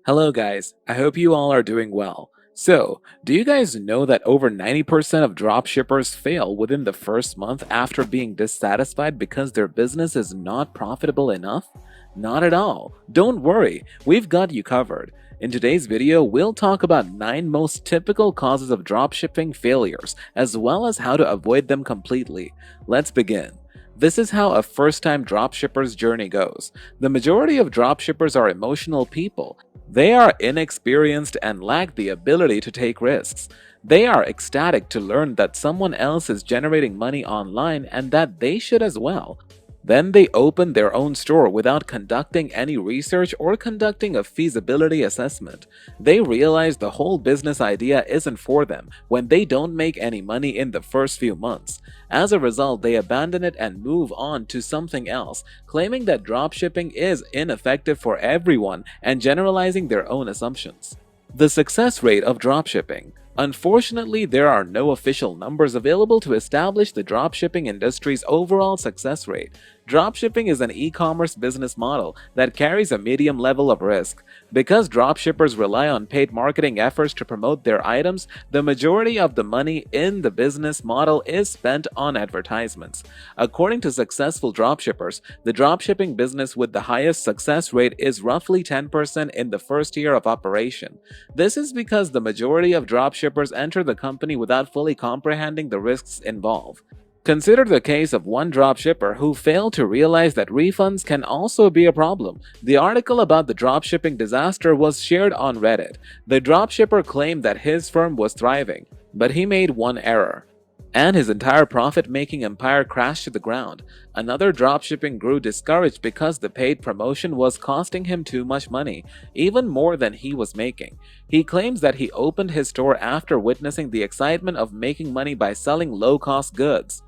Hello guys, I hope you all are doing well. So, do you guys know that over 90% of dropshippers fail within the first month after being dissatisfied because their business is not profitable enough? Not at all. Don't worry, we've got you covered. In today's video, we'll talk about 9 most typical causes of dropshipping failures, as well as how to avoid them completely. Let's begin. This is how a first-time dropshipper's journey goes. The majority of dropshippers are emotional people. They are inexperienced and lack the ability to take risks. They are ecstatic to learn that someone else is generating money online and that they should as well. Then they open their own store without conducting any research or conducting a feasibility assessment. They realize the whole business idea isn't for them when they don't make any money in the first few months. As a result, they abandon it and move on to something else, claiming that dropshipping is ineffective for everyone and generalizing their own assumptions. The success rate of dropshipping. Unfortunately, there are no official numbers available to establish the dropshipping industry's overall success rate. Dropshipping is an e-commerce business model that carries a medium level of risk. Because dropshippers rely on paid marketing efforts to promote their items, the majority of the money in the business model is spent on advertisements. According to successful dropshippers, the dropshipping business with the highest success rate is roughly 10% in the first year of operation. This is because the majority of dropshippers enter the company without fully comprehending the risks involved. Consider the case of one dropshipper who failed to realize that refunds can also be a problem. The article about the dropshipping disaster was shared on Reddit. The dropshipper claimed that his firm was thriving, but he made one error, and his entire profit-making empire crashed to the ground. Another dropshipping grew discouraged because the paid promotion was costing him too much money, even more than he was making. He claims that he opened his store after witnessing the excitement of making money by selling low-cost goods.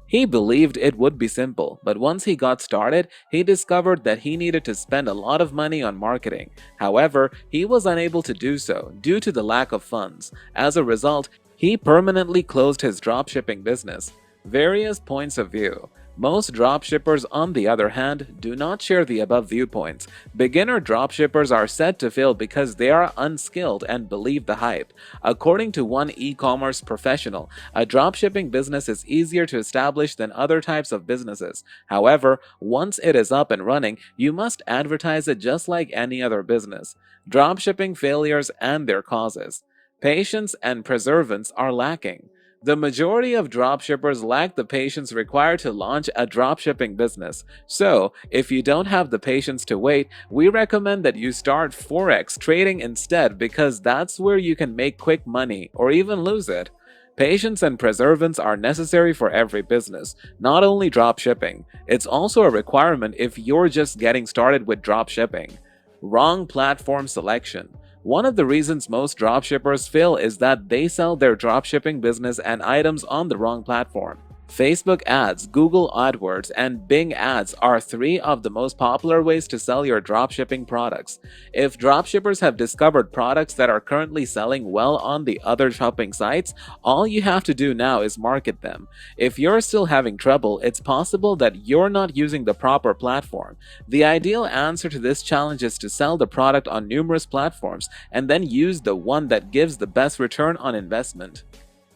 He believed it would be simple, but once he got started, he discovered that he needed to spend a lot of money on marketing. However, he was unable to do so due to the lack of funds. As a result, he permanently closed his dropshipping business. Various points of view. Most dropshippers, on the other hand, do not share the above viewpoints. Beginner dropshippers are said to fail because they are unskilled and believe the hype. According to one e-commerce professional, a dropshipping business is easier to establish than other types of businesses. However, once it is up and running, you must advertise it just like any other business. Dropshipping failures and their causes. Patience and perseverance are lacking. The majority of dropshippers lack the patience required to launch a dropshipping business. So, if you don't have the patience to wait, we recommend that you start Forex trading instead because that's where you can make quick money or even lose it. Patience and perseverance are necessary for every business, not only dropshipping. It's also a requirement if you're just getting started with dropshipping. Wrong platform selection. One of the reasons most dropshippers fail is that they sell their dropshipping business and items on the wrong platform. Facebook ads, Google AdWords, and Bing ads are 3 of the most popular ways to sell your dropshipping products. If dropshippers have discovered products that are currently selling well on the other shopping sites, all you have to do now is market them. If you're still having trouble, it's possible that you're not using the proper platform. The ideal answer to this challenge is to sell the product on numerous platforms and then use the one that gives the best return on investment.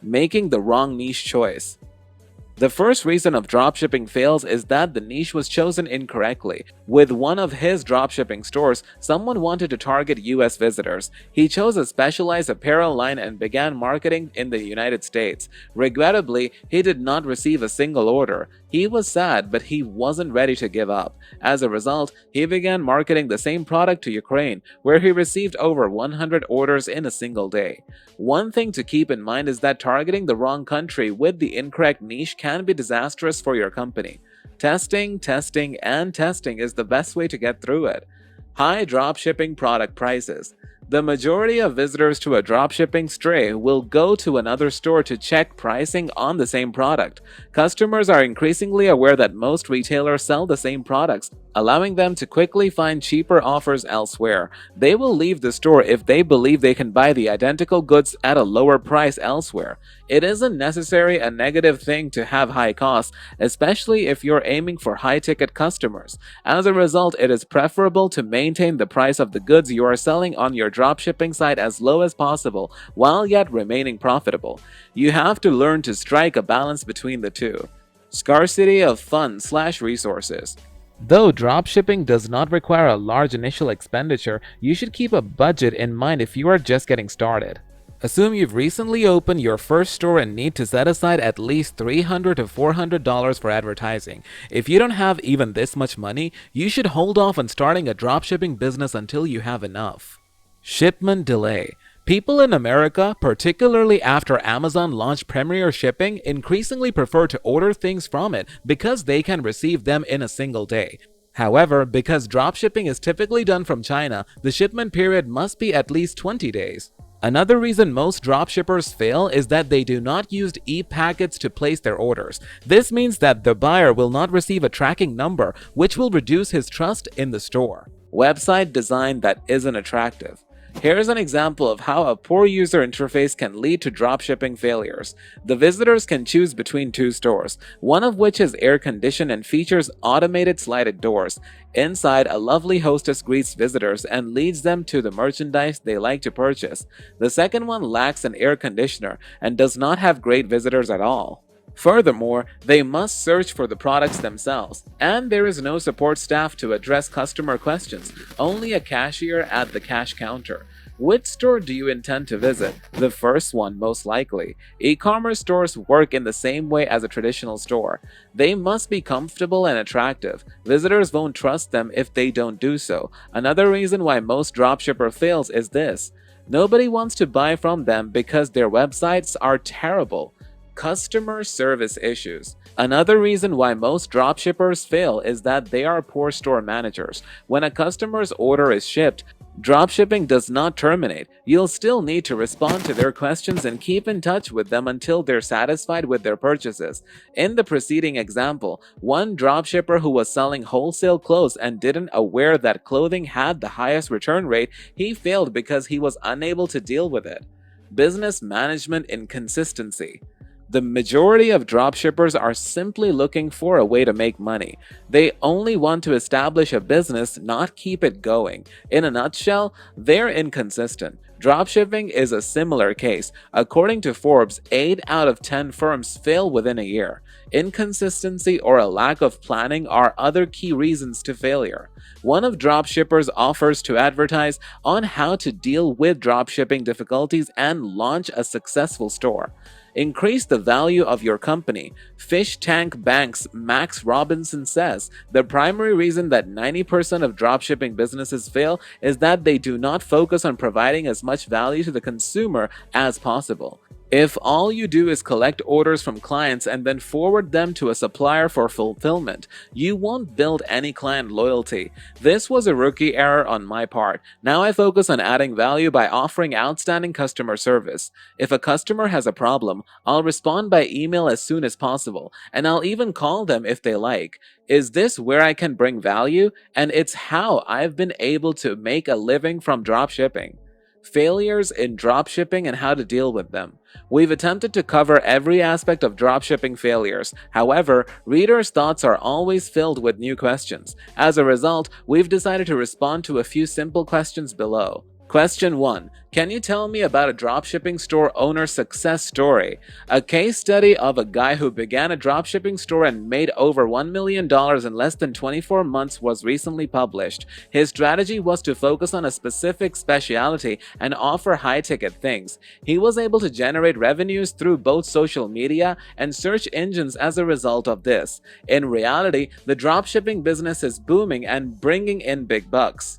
Making the wrong niche choice. The first reason of dropshipping fails is that the niche was chosen incorrectly. With one of his dropshipping stores, someone wanted to target US visitors. He chose a specialized apparel line and began marketing in the United States. Regrettably, he did not receive a single order. He was sad, but he wasn't ready to give up. As a result, he began marketing the same product to Ukraine, where he received over 100 orders in a single day. One thing to keep in mind is that targeting the wrong country with the incorrect niche can be disastrous for your company. Testing, testing, and testing is the best way to get through it. High dropshipping product prices. The majority of visitors to a dropshipping stray will go to another store to check pricing on the same product. Customers are increasingly aware that most retailers sell the same products allowing them to quickly find cheaper offers elsewhere. They will leave the store if they believe they can buy the identical goods at a lower price elsewhere. It isn't necessarily a negative thing to have high costs, especially if you're aiming for high-ticket customers. As a result, it is preferable to maintain the price of the goods you are selling on your dropshipping site as low as possible while yet remaining profitable. You have to learn to strike a balance between the two. Scarcity of funds/resources. Though dropshipping does not require a large initial expenditure, you should keep a budget in mind if you are just getting started. Assume you've recently opened your first store and need to set aside at least $300 to $400 for advertising. If you don't have even this much money, you should hold off on starting a dropshipping business until you have enough. Shipment delay. People in America, particularly after Amazon launched Premier Shipping, increasingly prefer to order things from it because they can receive them in a single day. However, because dropshipping is typically done from China, the shipment period must be at least 20 days. Another reason most dropshippers fail is that they do not use e-packets to place their orders. This means that the buyer will not receive a tracking number, which will reduce his trust in the store. Website design that isn't attractive. Here's an example of how a poor user interface can lead to dropshipping failures. The visitors can choose between two stores, one of which is air-conditioned and features automated slided doors. Inside, a lovely hostess greets visitors and leads them to the merchandise they like to purchase. The second one lacks an air conditioner and does not have great visitors at all. Furthermore, they must search for the products themselves, and there is no support staff to address customer questions, only a cashier at the cash counter. Which store do you intend to visit? The first one, most likely. E-commerce stores work in the same way as a traditional store. They must be comfortable and attractive. Visitors won't trust them if they don't do so. Another reason why most dropshipper fails is this. Nobody wants to buy from them because their websites are terrible. Customer service issues. Another reason why most dropshippers fail is that they are poor store managers. When a customer's order is shipped, dropshipping does not terminate. You'll still need to respond to their questions and keep in touch with them until they're satisfied with their purchases. In the preceding example, one dropshipper who was selling wholesale clothes and didn't aware that clothing had the highest return rate, he failed because he was unable to deal with it. Business management inconsistency. The majority of dropshippers are simply looking for a way to make money. They only want to establish a business, not keep it going. In a nutshell, they're inconsistent. Dropshipping is a similar case. According to Forbes, 8 out of 10 firms fail within a year. Inconsistency or a lack of planning are other key reasons to failure. One of dropshippers offers to advertise on how to deal with dropshipping difficulties and launch a successful store. Increase the value of your company. Fish Tank Bank's Max Robinson says the primary reason that 90% of dropshipping businesses fail is that they do not focus on providing as much value to the consumer as possible. If all you do is collect orders from clients and then forward them to a supplier for fulfillment, you won't build any client loyalty. This was a rookie error on my part. Now I focus on adding value by offering outstanding customer service. If a customer has a problem, I'll respond by email as soon as possible, and I'll even call them if they like. Is this where I can bring value? And it's how I've been able to make a living from dropshipping. Failures in dropshipping and how to deal with them. We've attempted to cover every aspect of dropshipping failures. However, readers' thoughts are always filled with new questions. As a result, we've decided to respond to a few simple questions below. Question 1. Can you tell me about a dropshipping store owner's success story? A case study of a guy who began a dropshipping store and made over $1 million in less than 24 months was recently published. His strategy was to focus on a specific specialty and offer high-ticket things. He was able to generate revenues through both social media and search engines as a result of this. In reality, the dropshipping business is booming and bringing in big bucks.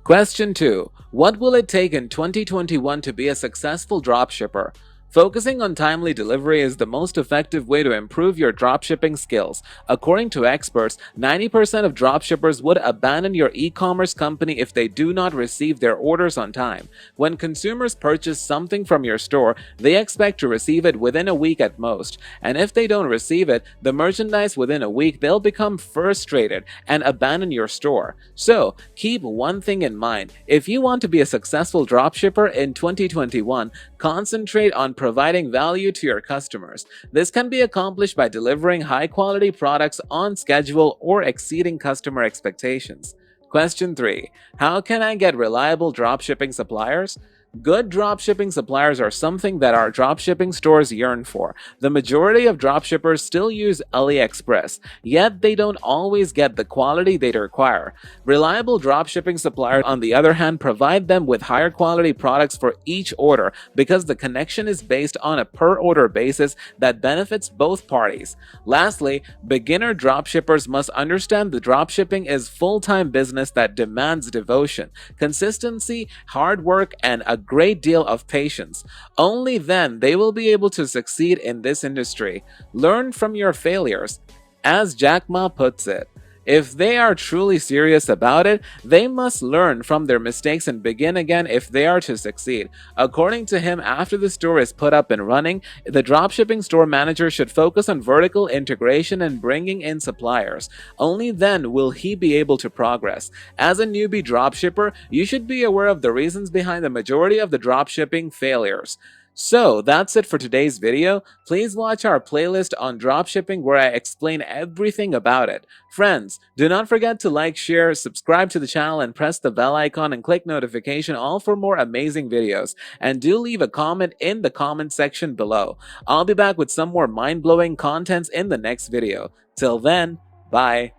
Question 2. What will it take in 2021 to be a successful dropshipper? Focusing on timely delivery is the most effective way to improve your dropshipping skills. According to experts, 90% of dropshippers would abandon your e-commerce company if they do not receive their orders on time. When consumers purchase something from your store, they expect to receive it within a week at most. And if they don't receive it, the merchandise within a week, they'll become frustrated and abandon your store. So, keep one thing in mind. If you want to be a successful dropshipper in 2021, concentrate on providing value to your customers. This can be accomplished by delivering high-quality products on schedule or exceeding customer expectations. Question 3. How can I get reliable dropshipping suppliers? Good dropshipping suppliers are something that our dropshipping stores yearn for. The majority of dropshippers still use AliExpress, yet they don't always get the quality they require. Reliable dropshipping suppliers, on the other hand, provide them with higher quality products for each order because the connection is based on a per-order basis that benefits both parties. Lastly, beginner dropshippers must understand that dropshipping is full-time business that demands devotion, consistency, hard work, and a great deal of patience. Only then they will be able to succeed in this industry. Learn from your failures. As Jack Ma puts it, if they are truly serious about it, they must learn from their mistakes and begin again if they are to succeed. According to him, after the store is put up and running, the dropshipping store manager should focus on vertical integration and bringing in suppliers. Only then will he be able to progress. As a newbie dropshipper, you should be aware of the reasons behind the majority of the dropshipping failures. So that's it for today's video. Please watch our playlist on dropshipping where I explain everything about it. Friends, do not forget to like, share, subscribe to the channel, and press the bell icon and click notification all for more amazing videos. And do leave a comment in the comment section below. I'll be back with some more mind-blowing contents in the next video. Till then, bye.